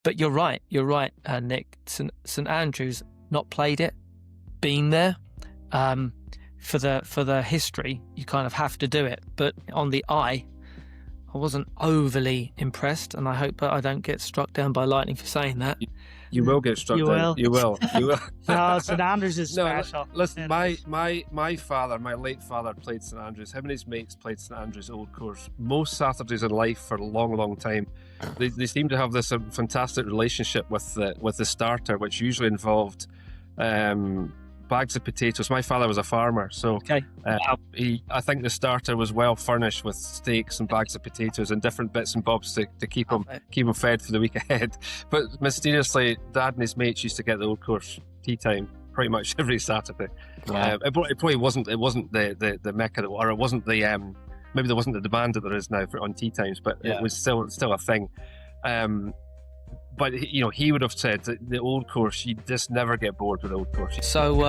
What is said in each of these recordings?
But you're right, Nick. St Andrews, not played it, been there. For the history, you kind of have to do it. But on the eye, I wasn't overly impressed, and I hope that I don't get struck down by lightning for saying that. You will get struck down. You will. No, St Andrews is No, special. listen, my father, my late father, played St Andrews. Him and his mates played St Andrews Old Course most Saturdays in life for a long time. They seem to have this fantastic relationship with the starter, which usually involved bags of potatoes. My father was a farmer, so Okay. I think the starter was well furnished with steaks and bags of potatoes and different bits and bobs to keep him fed for the week ahead. But mysteriously, Dad and his mates used to get the Old Course tea time pretty much every Saturday. Wow. It probably wasn't the mecca, or it wasn't the maybe there wasn't the demand that there is now on tea times, but it was still a thing. But he would have said that the Old Course, you just never get bored with the Old Course. So,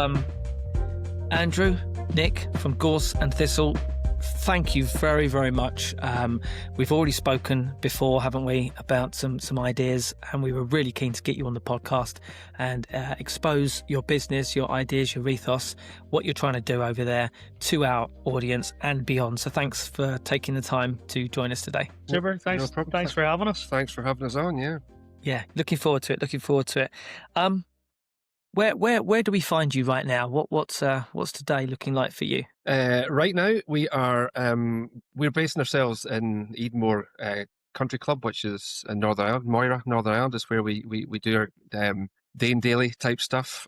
Andrew, Nick from Gorse and Thistle, thank you very, very much. We've already spoken before, haven't we, about some ideas, and we were really keen to get you on the podcast and expose your business, your ideas, your ethos, what you're trying to do over there to our audience and beyond. So thanks for taking the time to join us today. Super. Thanks. No problem. Thanks for having us. Thanks for having us on. Yeah, looking forward to it. Where do we find you right now? What's today looking like for you? Right now we're basing ourselves in Edenmore Country Club, which is in Northern Ireland. Moira, Northern Ireland is where we do our day and daily type stuff.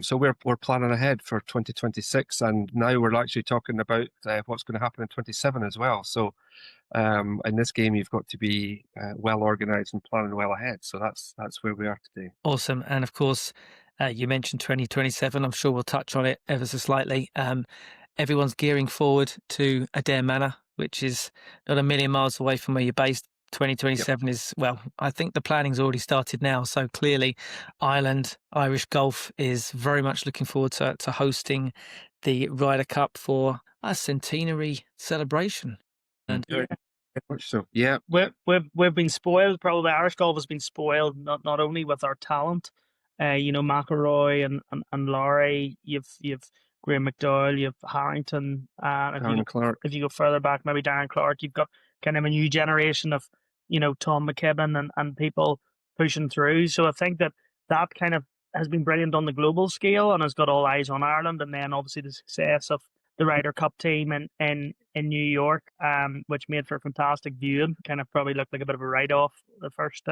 So we're planning ahead for 2026, and now we're actually talking about what's going to happen in 27 as well. So in this game, you've got to be well organised and planning well ahead. So that's where we are today. Awesome. And of course, you mentioned 2027. I'm sure we'll touch on it ever so slightly. Everyone's gearing forward to Adair Manor, which is not a million miles away from where you're based. 2027 is, well, I think the planning's already started now. So clearly, Ireland, Irish golf is very much looking forward to hosting the Ryder Cup for a centenary celebration. And Very much so. Yeah. We've been spoiled. Probably Irish golf has been spoiled not only with our talent, McIlroy and Laurie. You've Graham McDowell. You've Harrington. Darren Clark. If you go further back, maybe Darren Clark. You've got kind of a new generation of Tom McKibben and people pushing through. So I think that kind of has been brilliant on the global scale and has got all eyes on Ireland. And then obviously the success of the Ryder Cup team in New York, which made for a fantastic viewing. Kind of probably looked like a bit of a write-off the first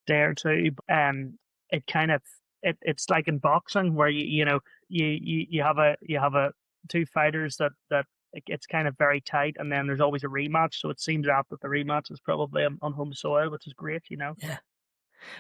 day or two. It kind of it's like in boxing where you have two fighters that it's kind of very tight, and then there's always a rematch. So it seems that the rematch is probably on home soil, which is great. Yeah.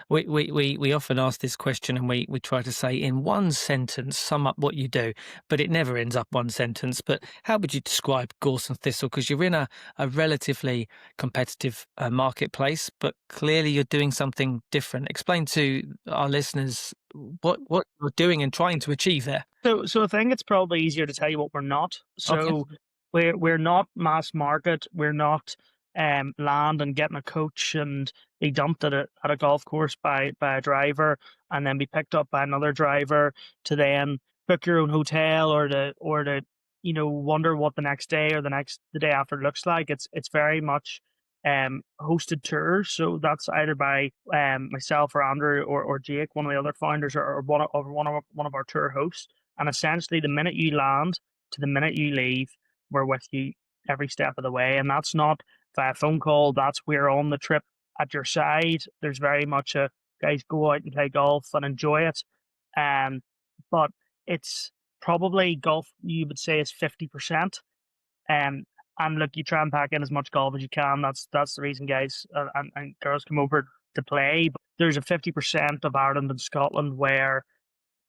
We often ask this question, and we try to say in one sentence, sum up what you do, but it never ends up one sentence. But how would you describe Gorse and Thistle? Because you're in a relatively competitive marketplace, but clearly you're doing something different. Explain to our listeners what you're doing and trying to achieve there. So I think it's probably easier to tell you what we're not. So Okay. we're not mass market. We're not land and getting a coach and be dumped at a golf course by a driver and then be picked up by another driver to then book your own hotel or to wonder what the next day or the day after looks like. It's very much hosted tours. So that's either by myself or Andrew or Jake, one of the other founders, or one of our tour hosts. And essentially, the minute you land to the minute you leave, we're with you every step of the way. And that's not via phone call. That's we're on the trip at your side. There's very much a guys go out and play golf and enjoy it. But it's probably golf you would say is 50%. And look, you try and pack in as much golf as you can. That's the reason guys and girls come over to play. But there's a 50% of Ireland and Scotland where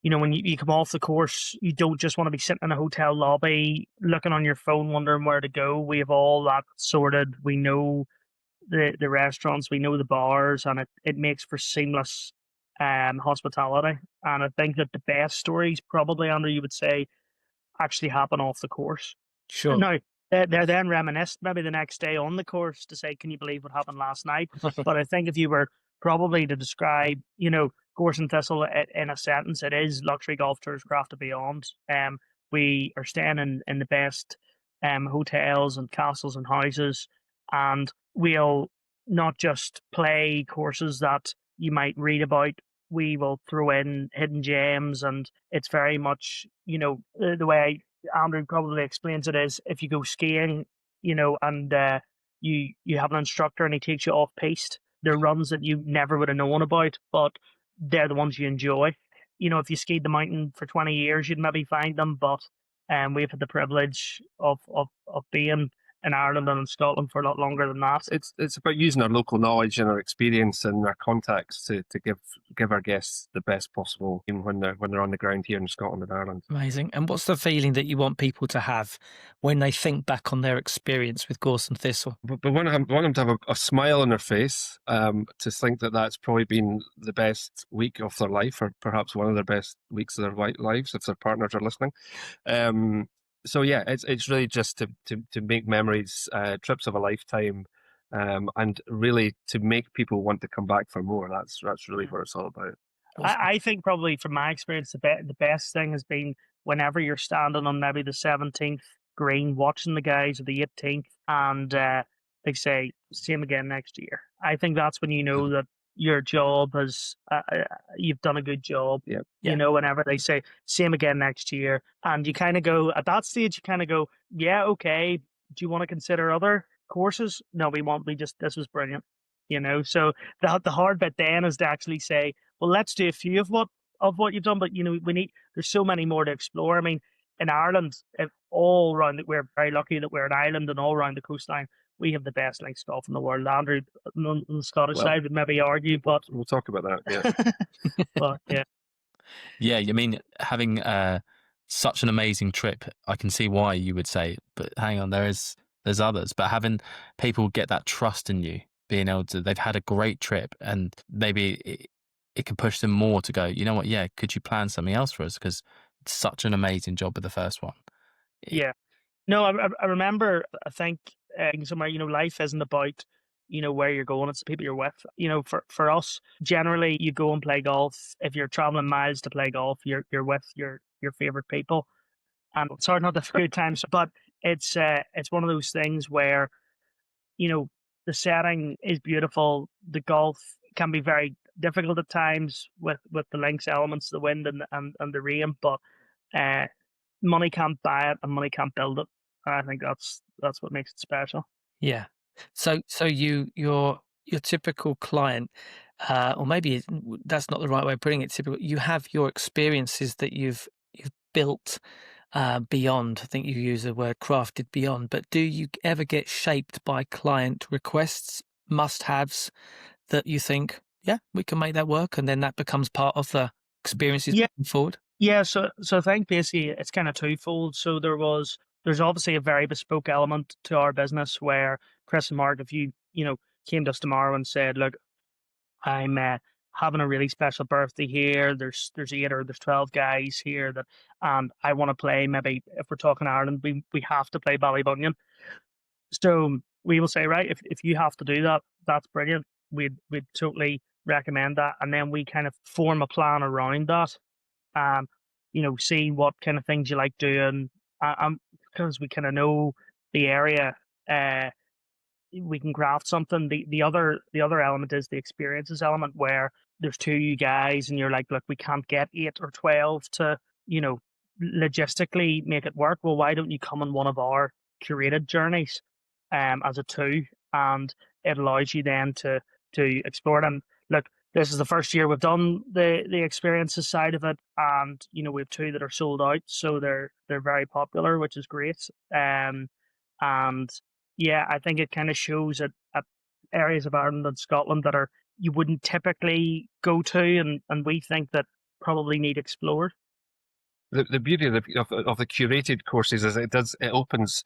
when you come off the course, you don't just want to be sitting in a hotel lobby looking on your phone wondering where to go. We have all that sorted. We know the restaurants, we know the bars, and it makes for seamless hospitality. And I think that the best stories probably, Andrew, you would say, actually happen off the course. Sure. Now, they're then reminisced maybe the next day on the course to say, can you believe what happened last night? But I think if you were probably to describe, Gorse and Thistle in a sentence, it is luxury golf tours craft beyond. We are staying in the best hotels and castles and houses, and we'll not just play courses that you might read about. We will throw in hidden gems, and it's very much, the way Andrew probably explains it is, if you go skiing, and you have an instructor and he takes you off piste, they're runs that you never would have known about, but they're the ones you enjoy. If you skied the mountain for 20 years, you'd maybe find them, but we've had the privilege of being in Ireland and in Scotland for a lot longer than that. It's about using our local knowledge and our experience and our contacts to give our guests the best possible when they're on the ground here in Scotland and Ireland. Amazing. And what's the feeling that you want people to have when they think back on their experience with Gorse and Thistle? But we want them to have a smile on their face, to think that that's probably been the best week of their life, or perhaps one of their best weeks of their lives if their partners are listening. So yeah, it's really just to make memories, trips of a lifetime, and really to make people want to come back for more. That's really what it's all about. I think probably from my experience, the best thing has been whenever you're standing on maybe the 17th green, watching the guys of the 18th, and they say, "Same again next year." I think that's when you know that your job has, you've done a good job. Yep. Whenever they say "same again next year," and you kind of go, at that stage, you kind of go, "Yeah, okay. Do you want to consider other courses?" "No, we won't. This was brilliant." So the hard bit then is to actually say, well, let's do a few of what you've done, but there's so many more to explore. I mean, in Ireland, all around, we're very lucky that we're an island, and all around the coastline, we have the best links golf in the world. Andrew, on the Scottish side, would maybe argue, but we'll talk about that. Yeah. but yeah. Yeah, I mean, having such an amazing trip, I can see why you would say, but hang on, there's others. But having people get that trust in you, being able to, they've had a great trip, and maybe it can push them more to go, you know what, yeah, could you plan something else for us? Because it's such an amazing job with the first one. Yeah. No, I remember, I think somewhere, life isn't about, where you're going, it's the people you're with. For us, generally, you go and play golf. If you're traveling miles to play golf, you're with your favorite people. And it's hard not to have good times, but it's one of those things where, the setting is beautiful. The golf can be very difficult at times with the links elements, the wind and the rain, but money can't buy it and money can't build it. And I think that's what makes it special. Yeah. So your typical client, or maybe that's not the right way of putting it. Typical, you have your experiences that you've built beyond. I think you use the word crafted beyond. But do you ever get shaped by client requests, must-haves that you think, yeah, we can make that work, and then that becomes part of the experiences moving forward? Yeah. So I think basically it's kind of twofold. So there's obviously a very bespoke element to our business where Chris and Mark, if you came to us tomorrow and said, look, I'm having a really special birthday here. There's 8 or there's 12 guys here that, and I want to play. Maybe if we're talking Ireland, we have to play Ballybunion. So we will say, right, if you have to do that, that's brilliant. We'd totally recommend that, and then we kind of form a plan around that. See what kind of things you like doing, because we kind of know the area. We can craft something. The other element is the experiences element, where there's 2 you guys and you're like, look, we can't get 8 or 12 to, logistically make it work. Well, why don't you come on one of our curated journeys as a 2, and it allows you then to explore it. And look, this is the first year we've done the experiences side of it, and we have 2 that are sold out, so they're very popular, which is great. And yeah, I think it kind of shows at areas of Ireland and Scotland that you wouldn't typically go to, and we think that probably need explored. The beauty of the curated courses is it opens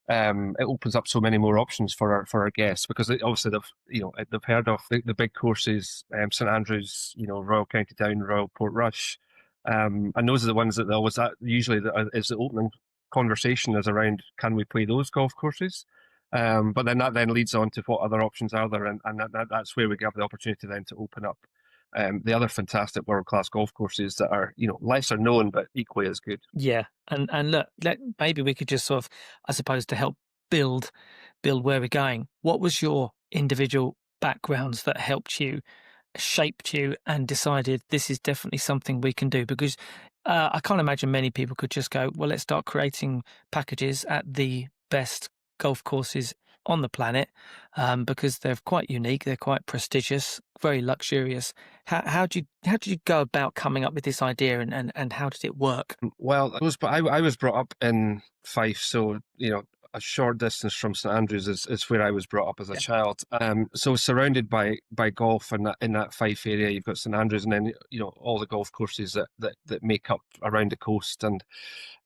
up so many more options for our guests, because obviously they've heard of the big courses, St Andrews, Royal County Down, Royal Portrush, and those are the ones that they always usually is the opening conversation is around, can we play those golf courses? But then that then leads on to what other options are there, and that's where we have the opportunity then to open up the other fantastic world-class golf courses that are, lesser known but equally as good. Yeah, and look, maybe we could just sort of, I suppose, to help build where we're going. What was your individual backgrounds that helped you, shaped you, and decided this is definitely something we can do? Because I can't imagine many people could just go, well, let's start creating packages at the best golf courses on the planet, because they're quite unique, they're quite prestigious, very luxurious. How did you go about coming up with this idea, and how did it work? Well, I was brought up in Fife, so a short distance from St Andrews is where I was brought up as a child. So surrounded by golf in that Fife area, you've got St Andrews, and then all the golf courses that make up around the coast and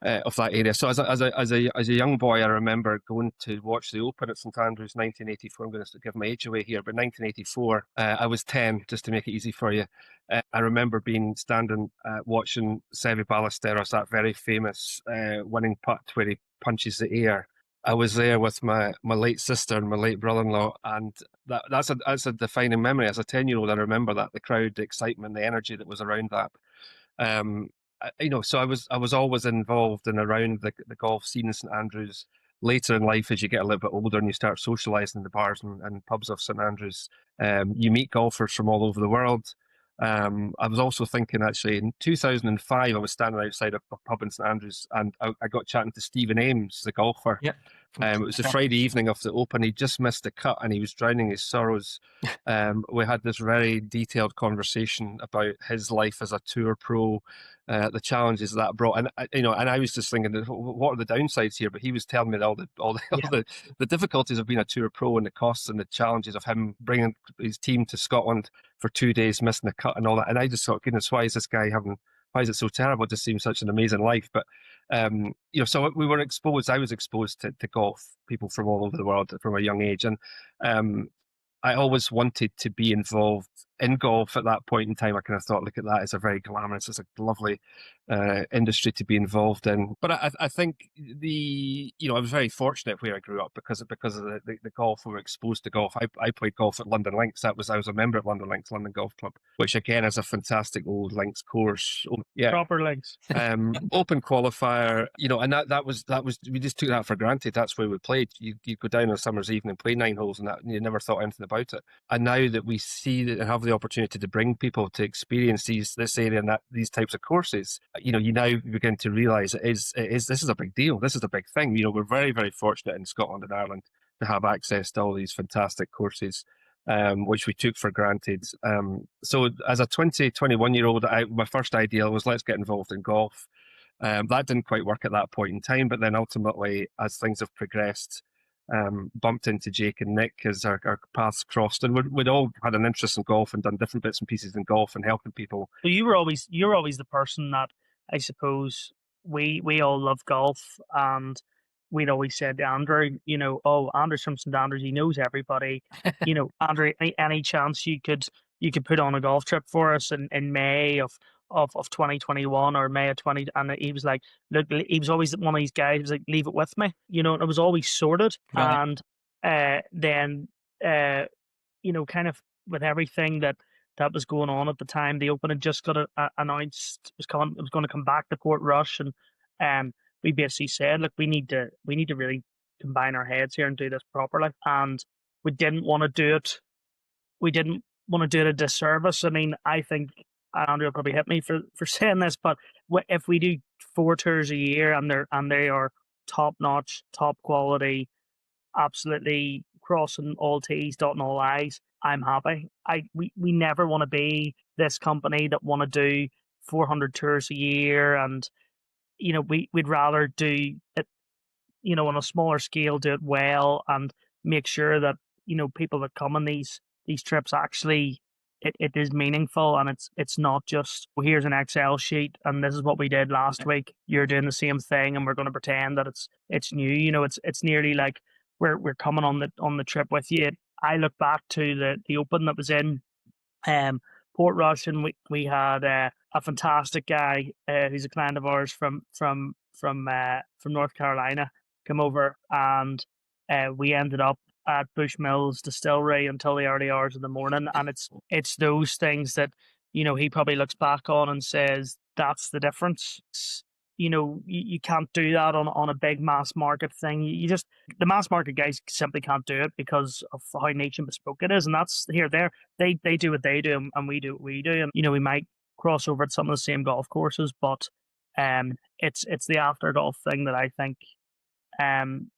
of that area. So as a young boy, I remember going to watch the Open at St Andrews, 1984. I'm going to give my age away here, but 1984. I was 10, just to make it easy for you. I remember standing watching Seve Ballesteros, that very famous winning putt where he punches the air. I was there with my late sister and my late brother-in-law, and that's a defining memory. As a 10-year-old, I remember that, the crowd, the excitement, the energy that was around that. So I was always involved and around the golf scene in St Andrews. Later in life, as you get a little bit older and you start socialising in the bars and pubs of St Andrews, you meet golfers from all over the world. I was also thinking, actually, in 2005, I was standing outside a pub in St Andrews, and I got chatting to Stephen Ames, the golfer. Yeah. It was the Friday evening of the Open. He just missed the cut and he was drowning his sorrows. We had this very detailed conversation about his life as a tour pro, the challenges that brought. And I was just thinking, what are the downsides here? But he was telling me all the difficulties of being a tour pro, and the costs and the challenges of him bringing his team to Scotland for 2 days, missing the cut and all that. And I just thought, goodness, why is this guy why is it so terrible? It just seems such an amazing life. But, so we were exposed, I was exposed to golf, people from all over the world from a young age. And I always wanted to be involved in golf at that point in time. I kind of thought, look at that, it's a very glamorous, it's a lovely industry to be involved in. But I think I was very fortunate where I grew up because of the golf. We were exposed to golf. I played golf at London Links. I was a member at London Links, London Golf Club, which again is a fantastic old links course. Yeah, Proper links. Open qualifier, and that was we just took that for granted. That's where we played. You go down on a summer's evening and play 9 holes, and you never thought anything about it. And now that we see that and have the opportunity to bring people to experience this area and these types of courses, you now begin to realise this is a big deal. This is a big thing. We're very, very fortunate in Scotland and Ireland to have access to all these fantastic courses, which we took for granted. So as a 21-year-old, my first idea was, let's get involved in golf. That didn't quite work at that point in time, but then ultimately, as things have progressed, bumped into Jake and Nick as our paths crossed, and we'd all had an interest in golf and done different bits and pieces in golf and helping people. So you're always the person that, I suppose, we all love golf, and we'd always said to Andrew, Andrew's from St Andrews, he knows everybody. Andrew, any chance you could put on a golf trip for us in May of 2021 or May of 20? And he was like, look, he was always one of these guys. He was like, leave it with me. And it was always sorted. Right. And then kind of with everything that was going on at the time, the Open had just got announced it was going to come back to Portrush, and we basically said, look, we need to really combine our heads here and do this properly. And we didn't want to do it. We didn't want to do it a disservice. I mean, I think Andrew will probably hit me for saying this, but if we do 4 tours a year and they are top notch, top quality, absolutely crossing all T's, dotting all I's, I'm happy. We never want to be this company that want to do 400 tours a year, and we'd rather do it on a smaller scale, do it well, and make sure that people that come on these trips actually it is meaningful, and it's not just, well, here's an Excel sheet and this is what we did last week, you're doing the same thing and we're going to pretend that it's new. It's nearly like we're coming on the trip with you. I look back to the Open that was in Portrush, and we had a fantastic guy who's a client of ours from North Carolina come over, and we ended up at Bushmills Distillery until the early hours of the morning, and it's those things that, you know, he probably looks back on and says that's the difference. You know, you can't do that on a big mass market thing. You just, the mass market guys simply can't do it because of how niche and bespoke it is, and that's here there. They do what they do, and we do what we do, and you know, we might cross over at some of the same golf courses, but it's the after golf thing that I think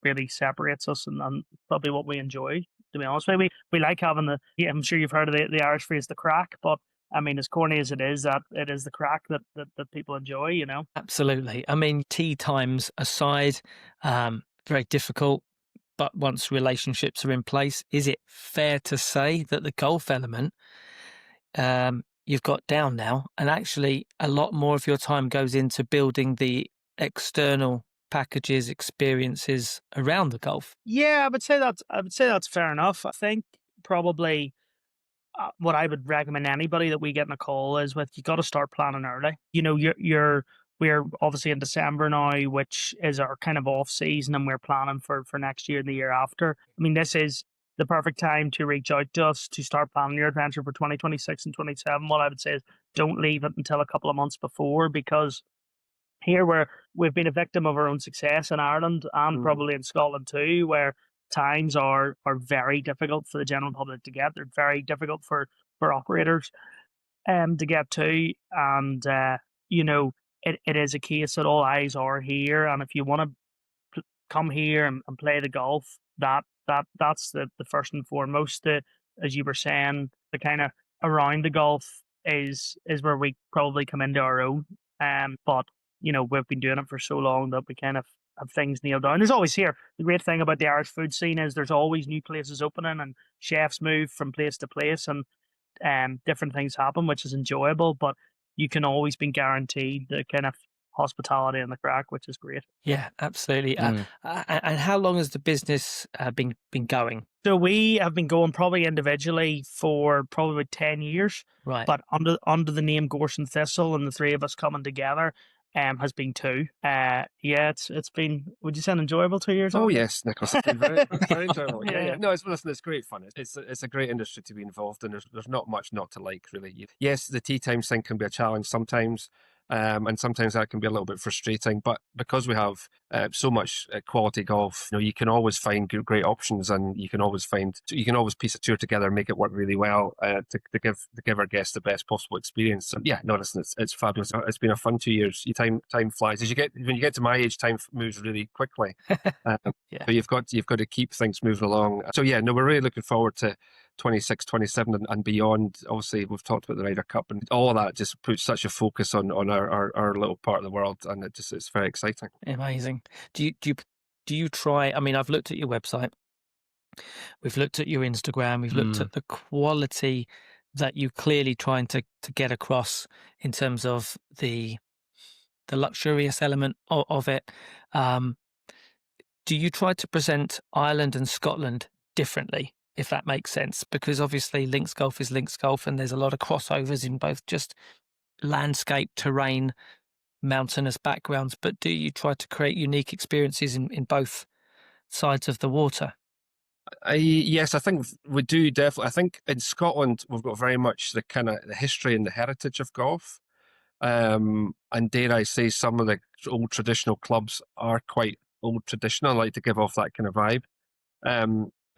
really separates us, and probably what we enjoy. To be honest with you, we like having the. Yeah, I'm sure you've heard of the Irish phrase, the crack, but I mean, as corny as it is, that it is the crack that people enjoy. You know, Absolutely. I mean, tea times aside, very difficult. But once relationships are in place, is it fair to say that the golf element you've got down now, and actually a lot more of your time goes into building the external packages, experiences around the golf? yeah, I would say that's fair enough. I think probably what I would recommend anybody that we get in a call is with, you got to start planning early. You know, we're obviously in December now, which is our kind of off season, and we're planning for next year and the year after. I mean, this is the perfect time to reach out to us to start planning your adventure for 2026 and 27. What I would say is don't leave it until a couple of months before, because here we've been a victim of our own success in Ireland and probably in Scotland too, where times are very difficult for the general public to get. They're very difficult for operators to get to, and you know, it is a case that all eyes are here, and if you want to come here and play the golf, that's the first and foremost. As you were saying, the kind of around the golf is where we probably come into our own. But you know, we've been doing it for so long that we kind of have things nailed down. There's always here. The great thing about the Irish food scene is there's always new places opening, and chefs move from place to place, and different things happen, which is enjoyable. But you can always be guaranteed the kind of hospitality and the crack, which is great. Yeah, absolutely. And how long has the business been going? So we have been going probably individually for probably 10 years, Right. but under the name Gorse Thistle, and the three of us coming together has been 2. Yeah, it's been, would you say, an enjoyable 2 years? Oh Andy? yes, Nicholas, it's been very, very enjoyable. Yeah, yeah. No, it's great fun. It's a great industry to be involved in. There's not much not to like, really. Yes, the tea time thing can be a challenge sometimes, and sometimes that can be a little bit frustrating. But because we have so much quality golf, you know, you can always find great options, and you can always piece a tour together and make it work really well to give our guests the best possible experience. So, yeah, no, listen, it's fabulous. It's been a fun 2 years. Time flies. When you get to my age, time moves really quickly. Yeah. So you've got to keep things moving along. So yeah, no, we're really looking forward to 26, 27 and beyond. Obviously, we've talked about the Ryder Cup, and all of that just puts such a focus on our little part of the world, and it's very exciting. Amazing. Do you try? I mean, I've looked at your website. We've looked at your Instagram. We've looked at the quality that you're clearly trying to get across in terms of the luxurious element of it. Do you try to present Ireland and Scotland differently, if that makes sense? Because obviously links golf is links golf, and there's a lot of crossovers in both just landscape, terrain, mountainous backgrounds. But do you try to create unique experiences in both sides of the water? Yes, I think we do definitely. I think in Scotland we've got very much the kind of the history and the heritage of golf. And dare I say, some of the old traditional clubs are quite old traditional, like to give off that kind of vibe.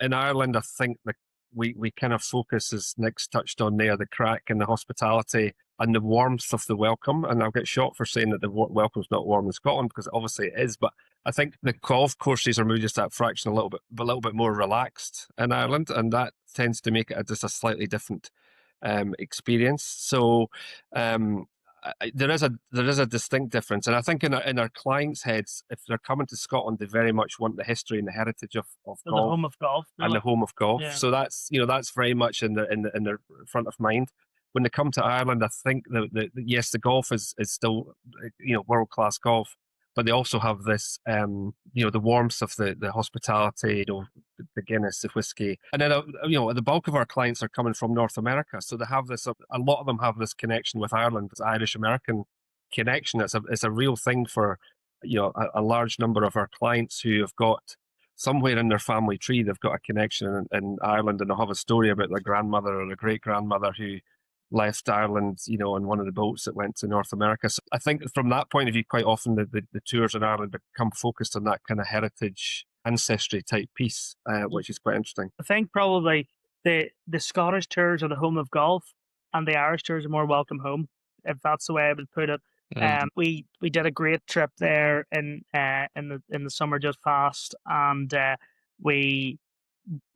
In Ireland, I think that we kind of focus, as Nick's touched on there, the crack and the hospitality and the warmth of the welcome. And I'll get shot for saying that the welcome's not warm in Scotland, because obviously it is. But I think the golf courses are maybe just that fraction a little bit more relaxed in Ireland, and that tends to make it just a slightly different experience. So there is a distinct difference, and I think in our clients' heads, if they're coming to Scotland, they very much want the history and the heritage of golf, the home of golf, and the home of golf. Yeah. So that's very much in their front of mind. When they come to Ireland, I think yes, the golf is still world class golf, but they also have this the warmth of the hospitality, the Guinness, the whiskey, and then the bulk of our clients are coming from North America, so they have this. A lot of them have this connection with Ireland, this Irish American connection. It's a real thing for a large number of our clients who have got somewhere in their family tree, they've got a connection in Ireland, and they'll have a story about their grandmother or their great grandmother who left Ireland, on one of the boats that went to North America. So I think from that point of view, quite often the tours in Ireland become focused on that kind of heritage ancestry type piece, which is quite interesting. I think probably the Scottish tours are the home of golf, and the Irish tours are more welcome home, if that's the way I would put it. We did a great trip there in the summer just past, and we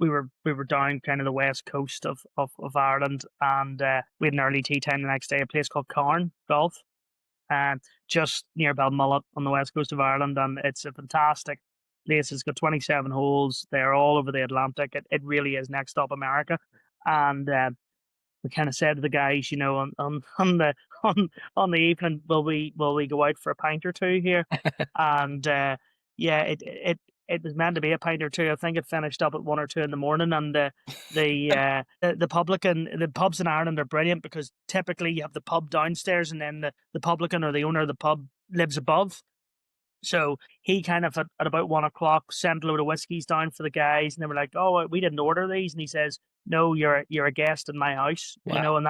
were down kind of the west coast of Ireland, and we had an early tea time the next day, a place called Carn Golf, just near Balmullet on the west coast of Ireland, and it's a fantastic place. It's got 27 holes. They're all over the Atlantic. It really is next stop America, and we kind of said to the guys, on the evening, will we go out for a pint or two here? And yeah, it was meant to be a pint or two. I think it finished up at 1 or 2 in the morning, and the publican, the pubs in Ireland are brilliant, because typically you have the pub downstairs, and then the publican or the owner of the pub lives above. So he kind of at about 1 o'clock sent a load of whiskeys down for the guys, and they were like, "Oh, we didn't order these," and he says, "No, you're a guest in my house," Wow. and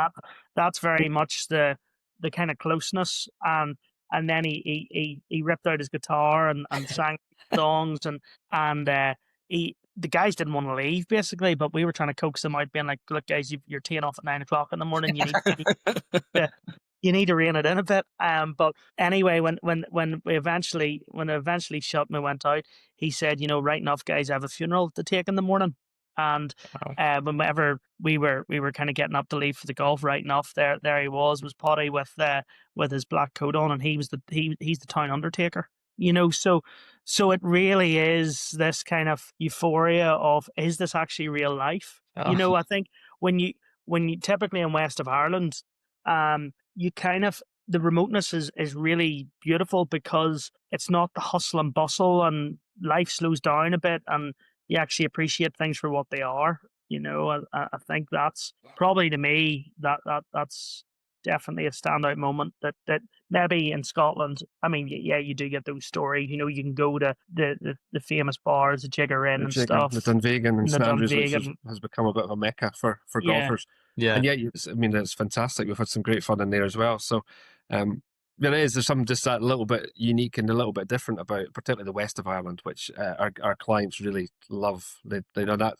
that's very much the kind of closeness. And then he ripped out his guitar and sang songs, and the guys didn't want to leave basically, but we were trying to coax them out, being like, "Look, guys, you're teeing off at 9 o'clock in the morning. You need to rein it in a bit." But anyway, when we eventually shut and we went out, he said, "Right enough, guys, I have a funeral to take in the morning." And whenever we were kind of getting up to leave for the golf, right enough, there he was Potty with his black coat on, and he's the town undertaker. So it really is this kind of euphoria of, is this actually real life? Oh. I think when you typically in west of Ireland, you kind of, the remoteness is really beautiful, because it's not the hustle and bustle, and life slows down a bit, and you actually appreciate things for what they are. I think that's probably, to me, that's definitely a standout moment that maybe in Scotland, I mean, yeah, you do get those stories. You can go to the famous bars, the Jigger Inn and stuff. The Dunvegan and the St Andrews, which Dunvegan. has become a bit of a mecca for golfers. Yeah. And I mean, it's fantastic. We've had some great fun in there as well. So, there's something just that little bit unique and a little bit different about, particularly the west of Ireland, which our clients really love. They know that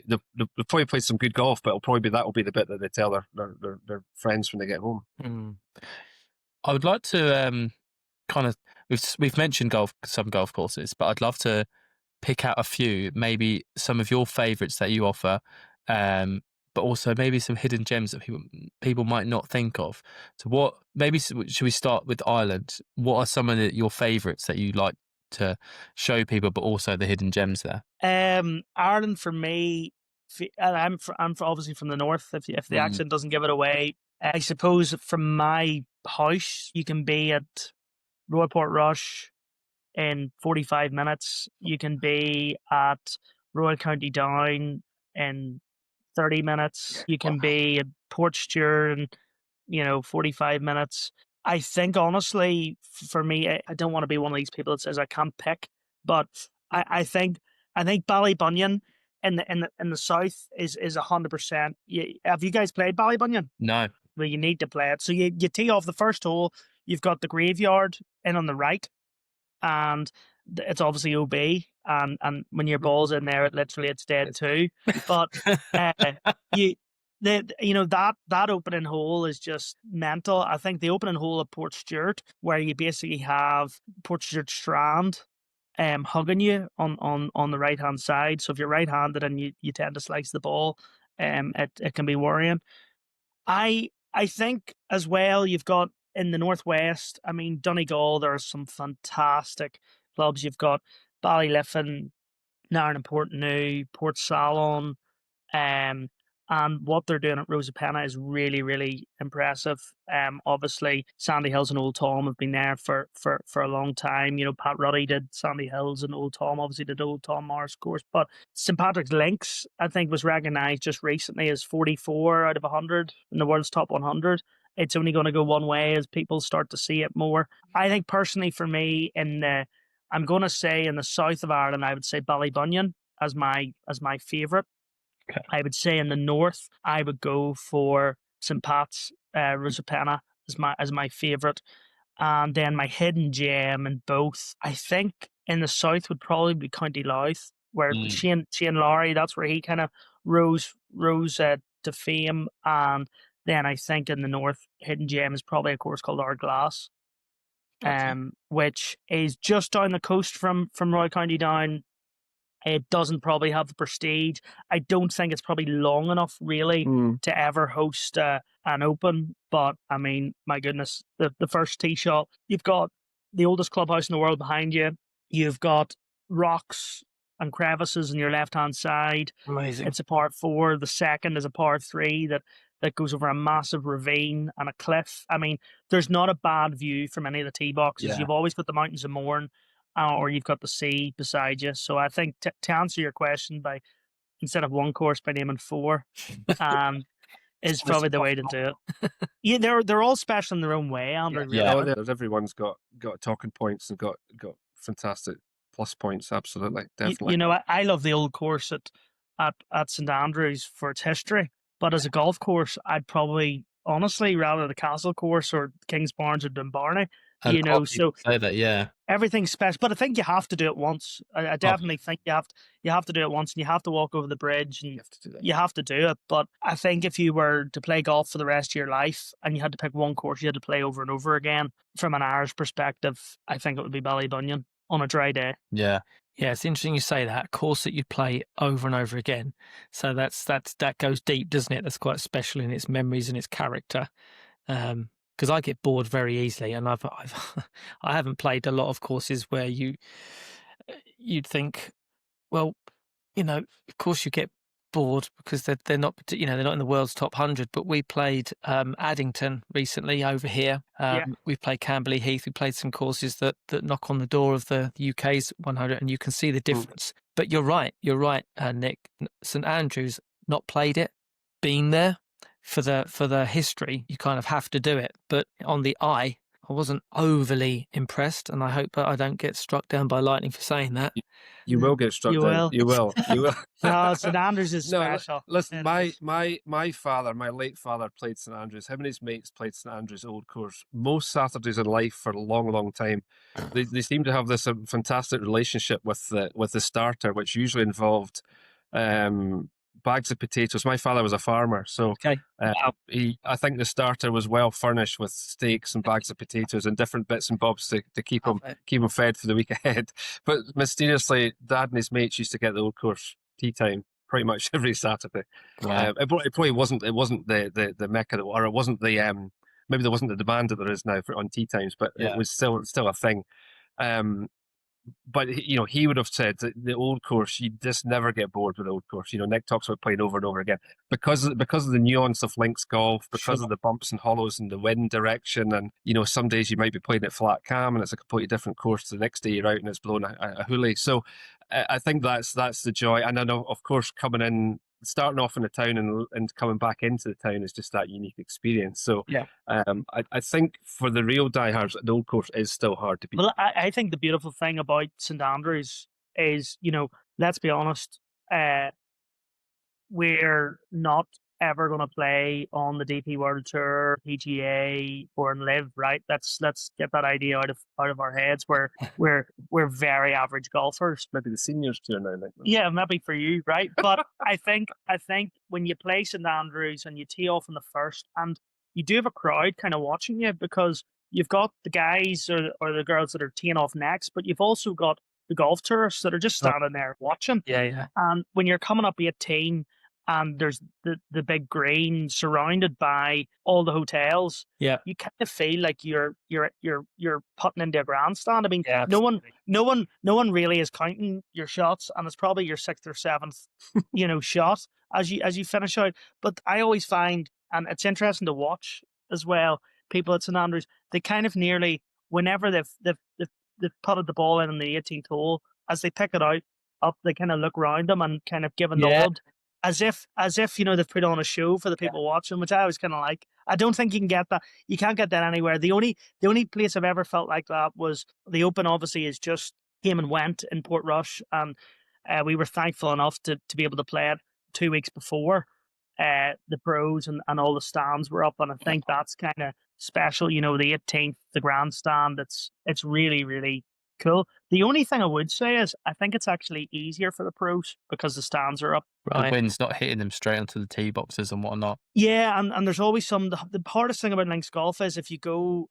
they'll probably play some good golf, but that'll be the bit that they tell their friends when they get home. I would like to kind of, we've mentioned some golf courses, but I'd love to pick out a few, maybe some of your favourites that you offer, but also maybe some hidden gems that people might not think of. So should we start with Ireland? What are some of your favourites that you like to show people, but also the hidden gems there? Ireland for me, I'm obviously from the north, if the accent doesn't give it away. I suppose from my house, you can be at Royal Portrush in 45 minutes. You can be at Royal County Down in 30 minutes. You can be at Portstewart in 45 minutes. I think, honestly, for me, I don't want to be one of these people that says I can't pick, but I think Ballybunion in the south is 100%. Have you guys played Ballybunion? No. Well, you need to play it. So you tee off the first hole. You've got the graveyard in on the right, and it's obviously OB. And when your ball's in there, it's dead too. But that opening hole is just mental. I think the opening hole at Portstewart, where you basically have Portstewart Strand hugging you on the right hand side. So if you're right handed and you tend to slice the ball, it can be worrying. I think as well, you've got in the northwest, I mean, Donegal, there are some fantastic clubs. You've got Ballyliffin, Nairn and Portneuf, Port Salon, and what they're doing at Rosapenna is really, really impressive. Obviously, Sandy Hills and Old Tom have been there for a long time. Pat Ruddy did Sandy Hills, and Old Tom obviously did Old Tom Morris course. But St Patrick's Links, I think, was recognised just recently as 44 out of 100 in the world's top 100. It's only going to go one way as people start to see it more. I think personally, for me, in the I'm going to say in the south of Ireland, I would say Ballybunion as my favourite. Okay. I would say in the north, I would go for St Pat's, Rusapenna as my favourite. And then my hidden gem in both, I think in the south would probably be County Louth, where Shane Lowry, that's where he kind of rose to fame. And then I think in the north, hidden gem is probably a course called Ardglass, which is just down the coast from Roy County Down. It doesn't probably have the prestige. I don't think it's probably long enough, really, to ever host an Open. But, I mean, my goodness, the first tee shot, you've got the oldest clubhouse in the world behind you. You've got rocks and crevices on your left-hand side. Amazing. It's a par 4. The second is a par 3 that goes over a massive ravine and a cliff. I mean, there's not a bad view from any of the tee boxes. Yeah. You've always got the mountains of Mourne. Or you've got the sea beside you. So I think to answer your question by instead of one course by naming 4, is probably the way to do it. Yeah, they're all special in their own way, Andrew. Yeah, really. everyone's got talking points and got fantastic plus points. Absolutely, definitely. You know, I love the old course at St Andrews for its history, but as a golf course, I'd probably honestly rather the Castle course or Kings Barnes or Dunbarney. And You know, so say that, yeah. everything's special, but I think you have to do it once. I definitely think you have to do it once, and you have to walk over the bridge, and You have to do that. you have to do it. But I think if you were to play golf for the rest of your life and you had to pick one course you had to play over and over again, from an Irish perspective, I think it would be Ballybunion on a dry day. Yeah. Yeah, it's interesting you say that. A course that you play over and over again. So that goes deep, doesn't it? That's quite special in its memories and its character. Because I get bored very easily, and I haven't played a lot of courses where you'd think, well, you know, of course you get bored because they're not, you know, they're not in the world's top 100. But we played Addington recently over here. We played Camberley Heath. We played some courses that knock on the door of the UK's 100, and you can see the difference. But you're right, Nick. St Andrews, not played it, been there. For the history, you kind of have to do it. But on the eye, I wasn't overly impressed, and I hope that I don't get struck down by lightning for saying that. You will get struck down. will. You will. You will. No, St Andrews is No, special. Listen, It is. my father, my late father, played St Andrews. Him and his mates played St Andrews Old Course most Saturdays in life for a long, long time. They seem to have this fantastic relationship with the starter, which usually involved bags of potatoes. My father was a farmer, so Okay. I think the starter was well furnished with steaks and bags of potatoes and different bits and bobs to keep him fed for the week ahead. But mysteriously, Dad and his mates used to get the Old Course tea time pretty much every Saturday. Wow. It probably wasn't the mecca, or it wasn't the maybe there wasn't the demand that there is now on tea times, but it was still a thing. But you know, he would have said that the Old Course, you just never get bored with the Old Course. You know, Nick talks about playing over and over again because of the nuance of links golf, because of the bumps and hollows and the wind direction, and you know, some days you might be playing it flat cam and it's a completely different course. The next day you're out and it's blowing a hoolie. So I think that's the joy. And I know, of course, starting off in the town and coming back into the town is just that unique experience. So Yeah. I think for the real diehards, the Old Course is still hard to beat. Well, I think the beautiful thing about St Andrews is, you know, let's be honest, we're not ever going to play on the DP World Tour, PGA, or in Live, right? Let's get that idea out of our heads. We're very average golfers. Maybe the seniors tour now, Nick. Yeah, maybe for you, right? But I think when you play St Andrews and you tee off in the first, and you do have a crowd kind of watching you, because you've got the guys or the girls that are teeing off next, but you've also got the golf tourists that are just standing there watching. Yeah. And when you're coming up 18 and there's the big green surrounded by all the hotels, Yeah. you kind of feel like you're putting into a grandstand. I mean, Yeah, no one really is counting your shots, and it's probably your 6th or 7th, you know, shot as you finish out. But I always find, and it's interesting to watch as well, people at St Andrews, they kind of nearly, whenever they've putted the ball in on the 18th hole, as they pick it up, they kind of look around them and kind of give a nod, as if you know, they've put on a show for the people watching, which I always kind of like. I don't think you can get that. You can't get that anywhere. The only place I've ever felt like that was the Open. Obviously, is just came and went in Portrush, and we were thankful enough to be able to play it 2 weeks before the pros and all the stands were up, and I think that's kind of special. You know, the 18th, the grandstand. It's really, really cool. The only thing I would say is I think it's actually easier for the pros because the stands are up. The Right. wind's not hitting them straight onto the tee boxes and whatnot. Yeah, and there's always the hardest thing about links golf is if you go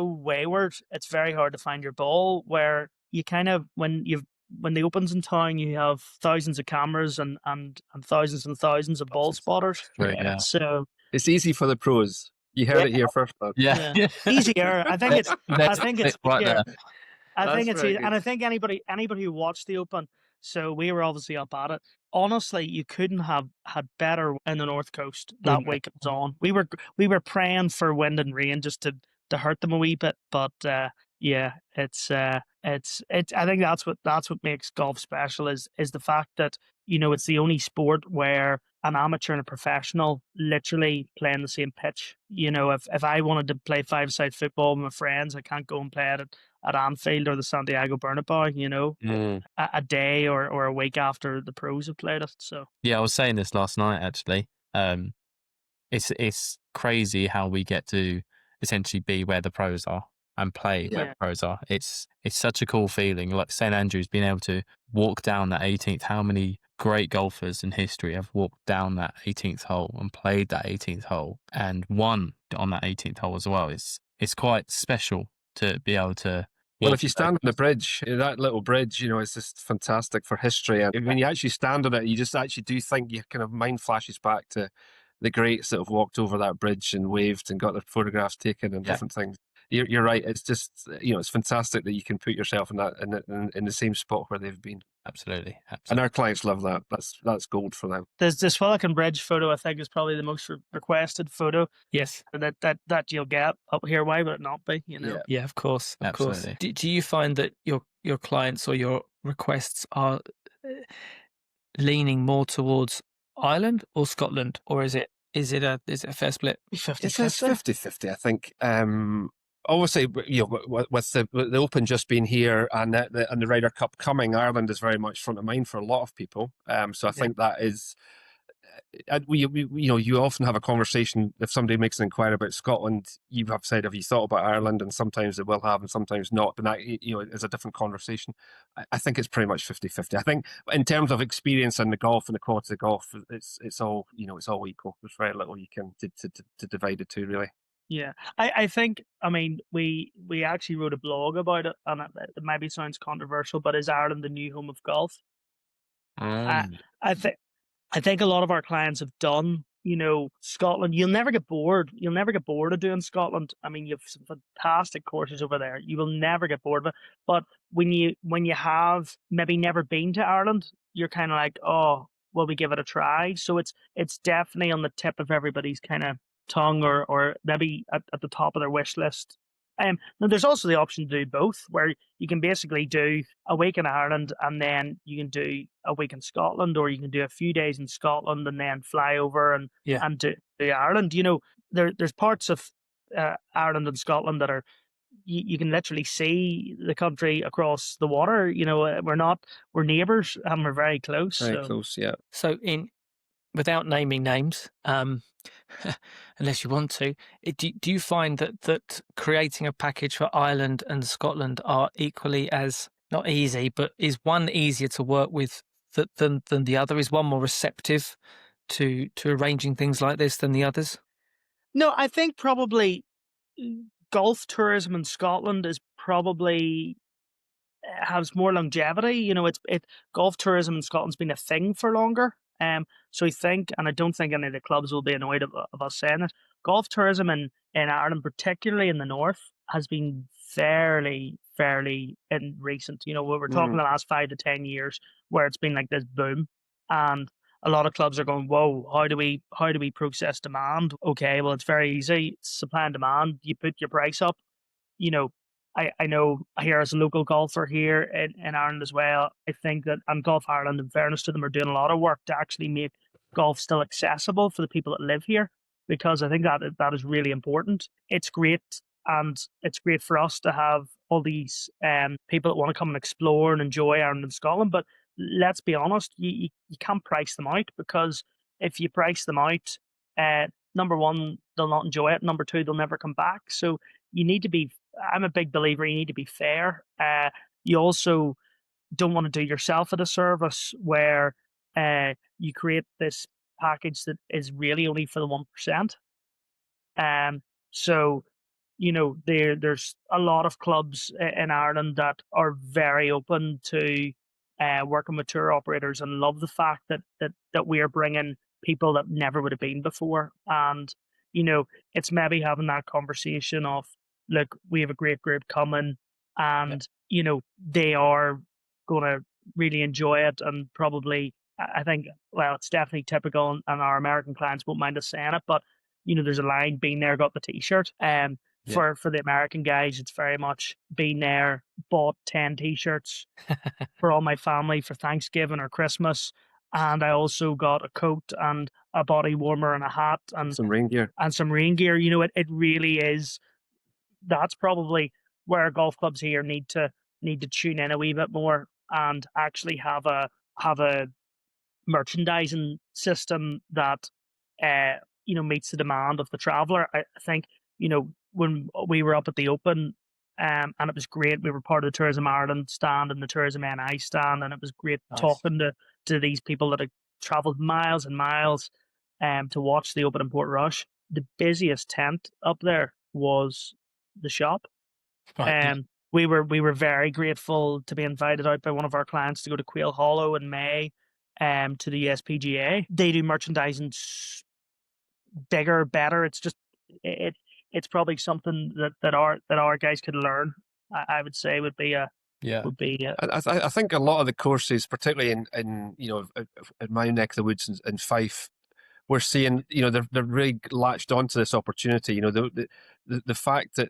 wayward, it's very hard to find your ball. Where you kind of when the Open's in town, you have thousands of cameras and thousands of ball spotters. Right, yeah. So It's easy for the pros. You heard it here first, man. Yeah. easier. I think it's right easier. there. I think That's it's very easy. And I think anybody who watched the Open, so we were obviously up at it. Honestly, you couldn't have had better in the North Coast that week it was on. We were praying for wind and rain just to hurt them a wee bit, but yeah, it's I think that's what makes golf special is the fact that, you know, it's the only sport where an amateur and a professional literally play on the same pitch. You know, if I wanted to play five-side football with my friends, I can't go and play it at Anfield or the Santiago Bernabeu, you know, a day or a week after the pros have played it. So Yeah, I was saying this last night actually. It's crazy how we get to essentially be where the pros are and play where the pros are. It's such a cool feeling. Like St Andrews being able to walk down that 18th. How many great golfers in history have walked down that 18th hole and played that 18th hole and won on that 18th hole as well? It's quite special to be able to. Well, if you stand on the bridge, that little bridge, you know, it's just fantastic for history. And when you actually stand on it, you just actually do think your kind of mind flashes back to the greats that have walked over that bridge and waved and got their photographs taken and different things. You're right. It's just, you know, it's fantastic that you can put yourself in that in the same spot where they've been. Absolutely. And our clients love that. That's gold for them. there's this Falcon Bridge photo. I think is probably the most requested photo Yes. that you'll get up here. Why would it not be? You know. Yeah, of course. Of course. Absolutely. Do you find that your clients or your requests are leaning more towards Ireland or Scotland, or is it a fair split? 50 It's 50-50, I think. Obviously, you know, with the Open just being here and the Ryder Cup coming, Ireland is very much front of mind for a lot of people. So I think that is. You know, you often have a conversation if somebody makes an inquiry about Scotland. You have said, "Have you thought about Ireland?" And sometimes they will have, and sometimes not. But that, you know, is a different conversation. I think it's pretty much 50-50. I think in terms of experience in the golf and the quality of golf, it's all, you know, it's all equal. There's very little you can to divide the two, really. Yeah, I think, I mean, we actually wrote a blog about it, and it maybe sounds controversial, but is Ireland the new home of golf? I think a lot of our clients have done, you know, Scotland. You'll never get bored. You'll never get bored of doing Scotland. I mean, you have some fantastic courses over there. You will never get bored of it. But when you have maybe never been to Ireland, you're kind of like, oh, will we give it a try? So it's definitely on the tip of everybody's kind of tongue, or maybe at the top of their wish list. Now there's also the option to do both, where you can basically do a week in Ireland and then you can do a week in Scotland, or you can do a few days in Scotland and then fly over and do Ireland. You know, there's parts of Ireland and Scotland that are you can literally see the country across the water. You know, we're neighbours and we're very close. Very close, yeah. So without naming names, unless you want to, do you find that creating a package for Ireland and Scotland are equally as, not easy, but is one easier to work with than the other? Is one more receptive to arranging things like this than the others? No, I think probably golf tourism in Scotland is probably has more longevity. You know, golf tourism in Scotland's been a thing for longer. So I think, and I don't think any of the clubs will be annoyed of us saying it, golf tourism in Ireland, particularly in the north, has been fairly in recent. You know, we're talking the last 5 to 10 years where it's been like this boom, and a lot of clubs are going, whoa, how do we process demand? Okay, well, it's very easy. It's supply and demand. You put your price up. You know, I know here as a local golfer here in Ireland as well, I think that, and Golf Ireland, in fairness to them, are doing a lot of work to actually make golf still accessible for the people that live here, because I think that is really important. It's great, and it's great for us to have all these people that want to come and explore and enjoy Ireland and Scotland. But let's be honest, you can't price them out, because if you price them out, number one, they'll not enjoy it. Number two, they'll never come back. So you need to be. I'm a big believer. You need to be fair. You also don't want to do yourself a disservice where you create this package that is really only for the 1%. So, there's a lot of clubs in Ireland that are very open to working with tour operators and love the fact that we are bringing people that never would have been before. And, it's maybe having that conversation of, look, we have a great group coming, and, they are going to really enjoy it. And probably, I think, well, it's definitely typical, and our American clients won't mind us saying it, but there's a line, been there, got the t-shirt. For the American guys, it's very much been there, bought 10 t-shirts for all my family for Thanksgiving or Christmas. And I also got a coat and a body warmer and a hat and some rain gear. It really is. That's probably where golf clubs here need to tune in a wee bit more and actually have a merchandising system that meets the demand of the traveller. I think when we were up at the Open, and it was great. We were part of the Tourism Ireland stand and the Tourism NI stand, and it was great talking to these people that had travelled miles and miles to watch the Open in Portrush. The busiest tent up there was the shop. We were very grateful to be invited out by one of our clients to go to Quail Hollow in May, to the USPGA. They do merchandising bigger, better. It's just it's probably something that our guys could learn. I would say would be. I think a lot of the courses, particularly in my neck of the woods in Fife, we're seeing they're really latched onto this opportunity. The fact that